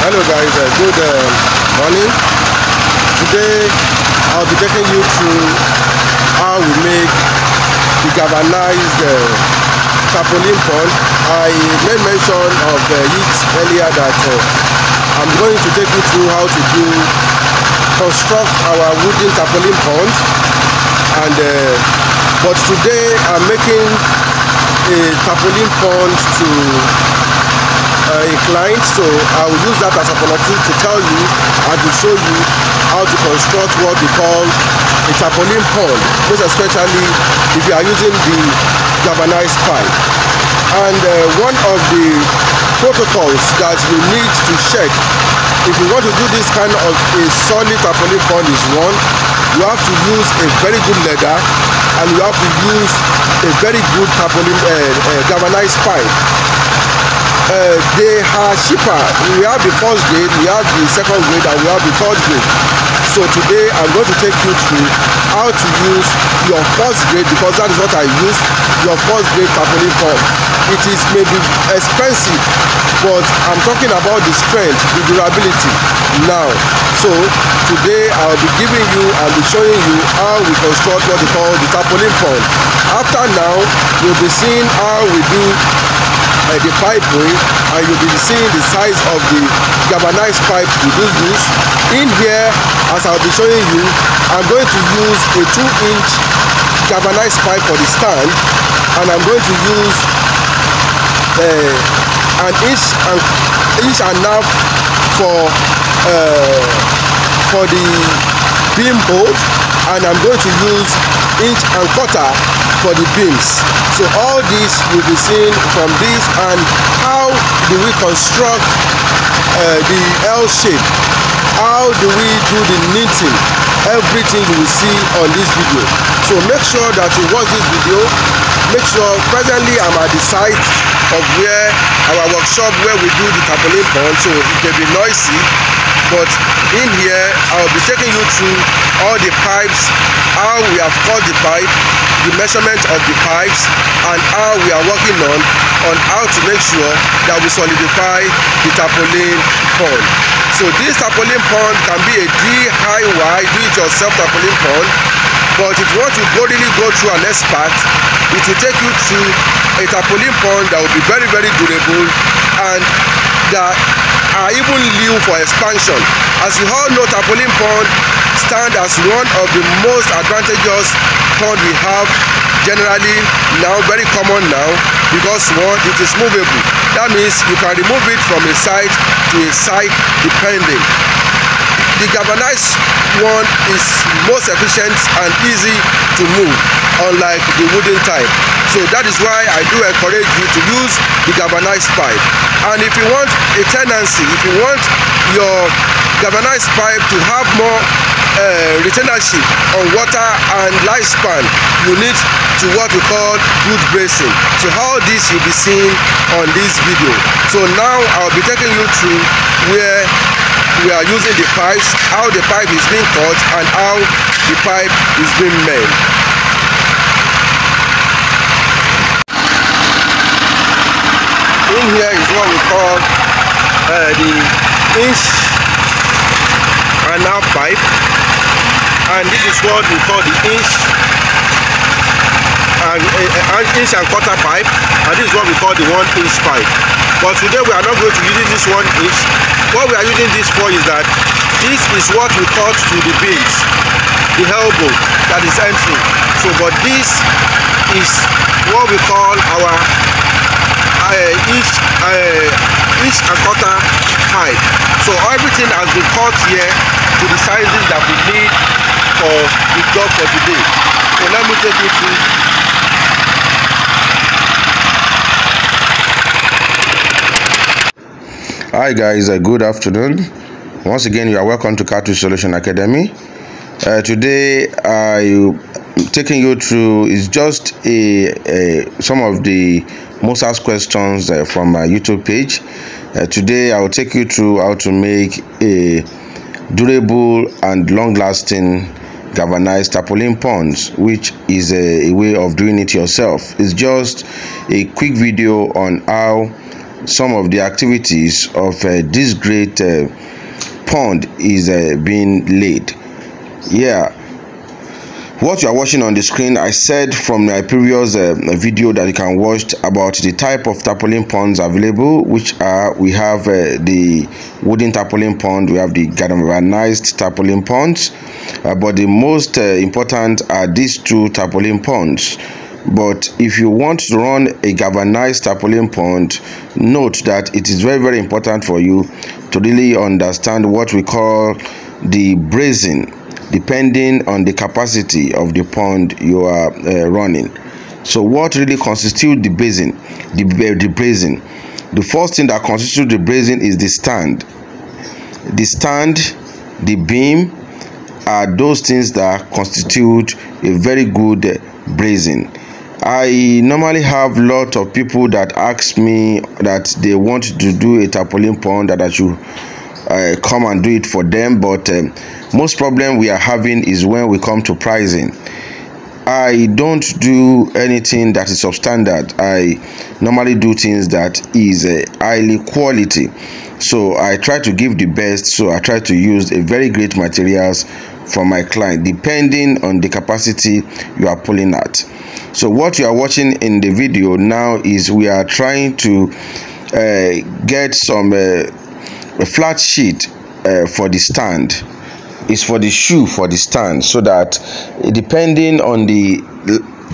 Hello guys, good morning. Today I'll be taking you through how we make the galvanized tarpaulin pond. I made mention of it earlier that I'm going to take you through how to construct our wooden tarpaulin pond, and but today I'm making a tarpaulin pond to a client, so I will use that as an opportunity to tell you and to show you how to construct what we call a tarpaulin pond, most especially if you are using the galvanized pipe. And one of the protocols that you need to check if you want to do this kind of a solid tarpaulin pond is, one, you have to use a very good leather, and you have to use a very good tarpaulin galvanized pipe. They are cheaper. We have the first grade, we have the second grade, and we have the third grade. So today I'm going to take you through how to use your first grade, because that is what I use, your first grade tarpaulin pond. It is maybe expensive, but I'm talking about the strength, the durability now. So today I'll be giving you and be showing you how we construct what we call the tarpaulin pond. After now, you'll be seeing how we do the piping, and you'll be seeing the size of the galvanized pipe we do use. In here, as I'll be showing you, I'm going to use a 2-inch galvanized pipe for the stand, and I'm going to use an inch and a half for the beam bolt, and I'm going to use inch and quarter for the beams. So all this you'll be seeing from this, and how do we construct the L shape, how do we do the knitting, everything you will see on this video. So make sure that you watch this video. Make sure, presently I'm at the site of where our workshop where we do the tarpaulin pond, so it may be noisy, but in here I'll be taking you through all the pipes, how we have cut the pipe, the measurement of the pipes, and how we are working on how to make sure that we solidify the tarpaulin pond. So this tarpaulin pond can be a DIY, do-it-yourself tarpaulin pond, but if you want to really go through an expert, it will take you through a tarpaulin pond that will be very, very durable, and that are even lieu for expansion. As you all know, tarpaulin pond stand as one of the most advantageous pond we have generally now, very common now, because one, it is movable. That means you can remove it from a site to a site depending. The galvanized one is most efficient and easy to move, unlike the wooden type. So that is why I do encourage you to use the galvanized pipe. And if you want a tenancy, if you want your galvanized pipe to have more retainership on water and lifespan, you need to what we call good bracing. So all this you'll be seeing on this video. So now I'll be taking you through where we are using the pipes, how the pipe is being cut, and how the pipe is being made. In here is what we call the inch and a half pipe, and this is what we call the inch and quarter pipe, and this is what we call the 1-inch pipe. But today we are not going to be using this 1 inch. What we are using this for is that this is what we cut to the base, the elbow that is entering. So but this is what we call our inch and quarter pipe. So everything has been cut here to the sizes that we need for the job for today. So let me take you through. Hi guys, good afternoon. Once again, you are welcome to Cartridge Solution Academy. Today I'm taking you through is just some of the most asked questions from my YouTube page. Today I will take you through how to make a durable and long-lasting galvanized tarpaulin ponds, which is a way of doing it yourself. It's just a quick video on how some of the activities of this great pond is being laid. Yeah, what you are watching on the screen, I said from my previous video that you can watch about the type of tarpaulin ponds available, which are, we have the wooden tarpaulin pond, we have the galvanized tarpaulin ponds, but the most important are these two tarpaulin ponds. But if you want to run a galvanized tarpaulin pond, note that it is very, very important for you to really understand what we call the brazing, depending on the capacity of the pond you are running. So what really constitutes the brazing? The brazing. The first thing that constitutes the brazing is the stand. The stand, the beam are those things that constitute a very good brazing. I normally have a lot of people that ask me that they want to do a tarpaulin pond, that I should come and do it for them, but most problem we are having is when we come to pricing. I don't do anything that is substandard. I normally do things that is highly quality, so I try to give the best. So I try to use a very great materials for my client, depending on the capacity you are pulling at. So what you are watching in the video now is we are trying to get some a flat sheet for the stand. Is for the shoe for the stand, so that depending on the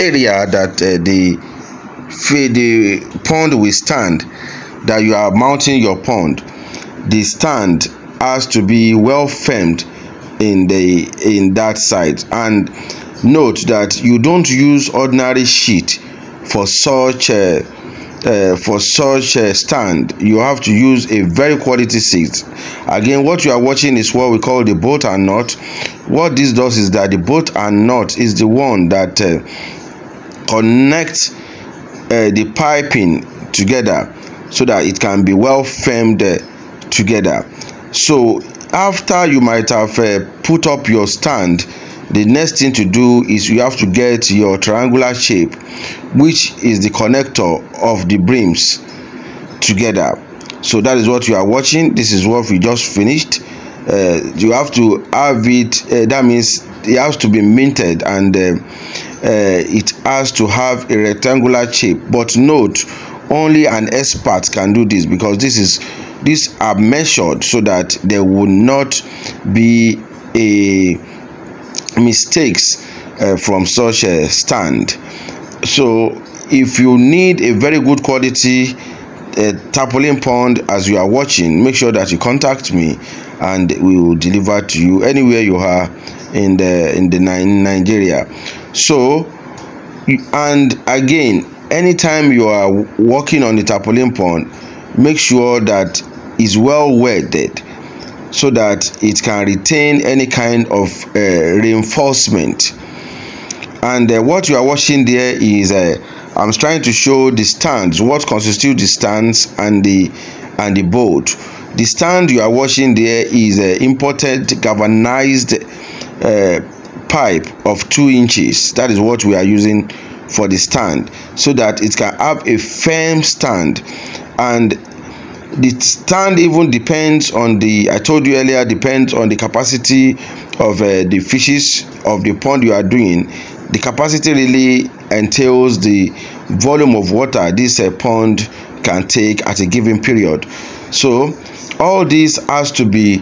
area that the pond will stand, that you are mounting your pond, the stand has to be well firmed in that side. And note that you don't use ordinary sheet for such stand. You have to use a very quality seat. Again, what you are watching is what we call the bolt and nut. What this does is that the bolt and nut is the one that connects the piping together, so that it can be well firmed together. So after you might have put up your stand, the next thing to do is you have to get your triangular shape, which is the connector of the beams together. So that is what you are watching. This is what we just finished. You have to have it, that means it has to be minted, and it has to have a rectangular shape. But note, only an expert can do this, because these are measured so that there will not be a mistakes from such a stand. So if you need a very good quality tarpaulin pond as you are watching, make sure that you contact me and we will deliver to you anywhere you are in Nigeria. So, and again, anytime you are working on the tarpaulin pond, make sure that it's well welded, so that it can retain any kind of reinforcement. And what you are watching there is I'm trying to show the stands, what constitutes the stands and the bolt. The stand you are watching there is imported galvanized pipe of 2 inches. That is what we are using for the stand, so that it can have a firm stand. And the stand even depends on I told you earlier, depends on the capacity of the fishes of the pond you are doing. The capacity really entails the volume of water this pond can take at a given period. So all this has to be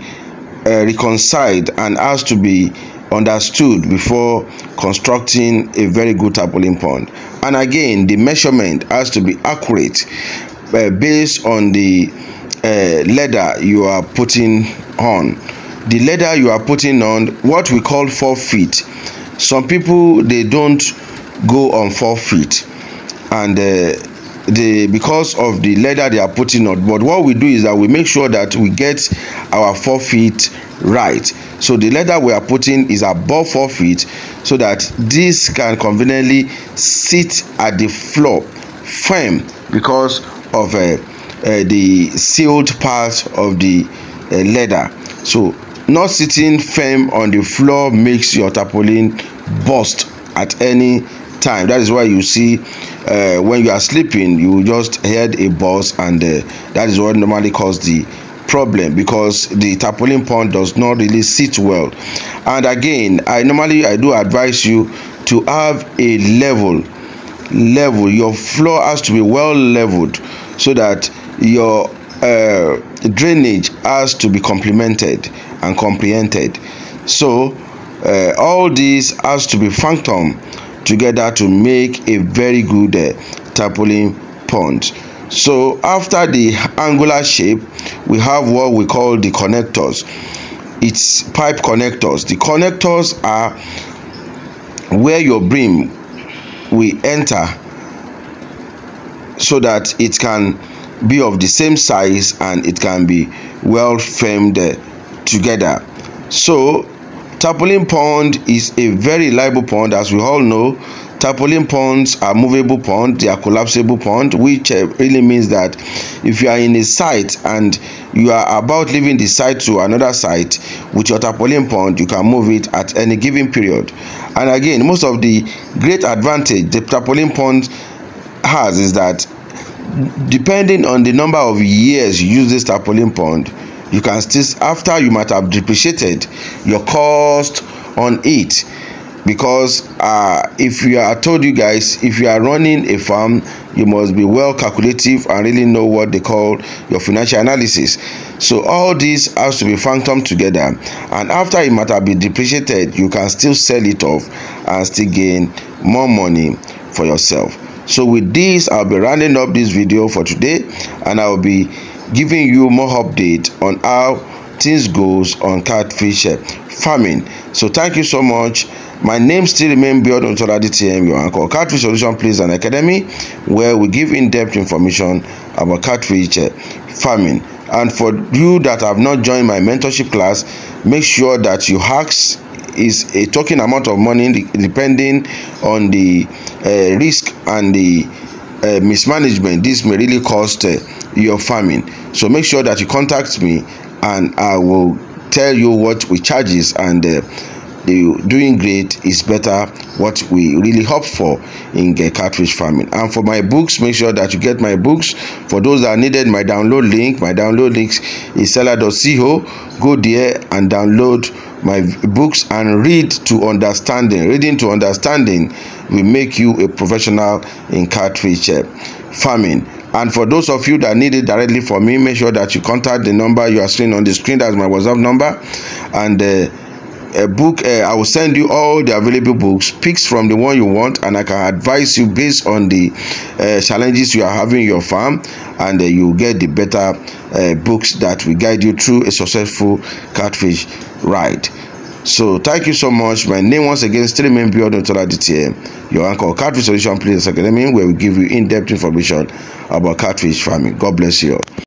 reconciled and has to be understood before constructing a very good tarpaulin pond. And again, the measurement has to be accurate based on the leather you are putting on. The leather you are putting on, what we call 4 feet. Some people, they don't go on 4 feet, and because of the leather they are putting on. But what we do is that we make sure that we get our 4 feet right. So the leather we are putting is above 4 feet, so that this can conveniently sit at the floor firm, because of the sealed part of the leather. So not sitting firm on the floor makes your tarpaulin burst at any time. That is why you see when you are sleeping, you just heard a buzz, and that is what normally causes the problem, because the tarpaulin pond does not really sit well. And again, I do advise you to have a level. Your floor has to be well leveled, so that your drainage has to be complemented and comprehended. So all this has to be functioned together to make a very good tarpaulin pond. So after the angular shape, we have what we call the connectors. It's pipe connectors. The connectors are where your brim will enter, so that it can be of the same size and it can be well framed together. So tarpaulin pond is a very reliable pond. As we all know, tarpaulin ponds are movable ponds, they are collapsible ponds, which really means that if you are in a site and you are about leaving the site to another site with your tarpaulin pond, you can move it at any given period. And again, most of the great advantage the tarpaulin pond has is that depending on the number of years you use this tarpaulin pond, you can still, after you might have depreciated your cost on it. Because if you are, I told you guys, if you are running a farm, you must be well calculative and really know what they call your financial analysis. So all this has to be functioned together, and after it might have been depreciated, you can still sell it off and still gain more money for yourself. So with this, I'll be rounding up this video for today, and I'll be giving you more update on how things goes on catfish farming. So thank you so much. My name still remains Biodun Toladi TM, your uncle. Catfish Solution Place and Academy, where we give in-depth information about catfish farming. And for you that have not joined my mentorship class, make sure that you ask is a token amount of money depending on the risk and the mismanagement this may really cost your farming. So make sure that you contact me, and I will tell you what we charges, and the doing great is better what we really hope for in catfish farming. And for my books, make sure that you get my books. For those that needed my download link is seller.co. Go there and download my books and read to understanding. Reading to understanding will make you a professional in catfish farming. And for those of you that need it directly from me, make sure that you contact the number you are seeing on the screen. That's my WhatsApp number. And a book, I will send you all the available books, picks from the one you want, and I can advise you based on the challenges you are having in your farm, and you get the better books that will guide you through a successful catfish ride. So thank you so much. My name once again still remains Biodun Toladi TM, your uncle. Catfish Solution Place Academy, where we give you in-depth information about catfish farming. God bless you all.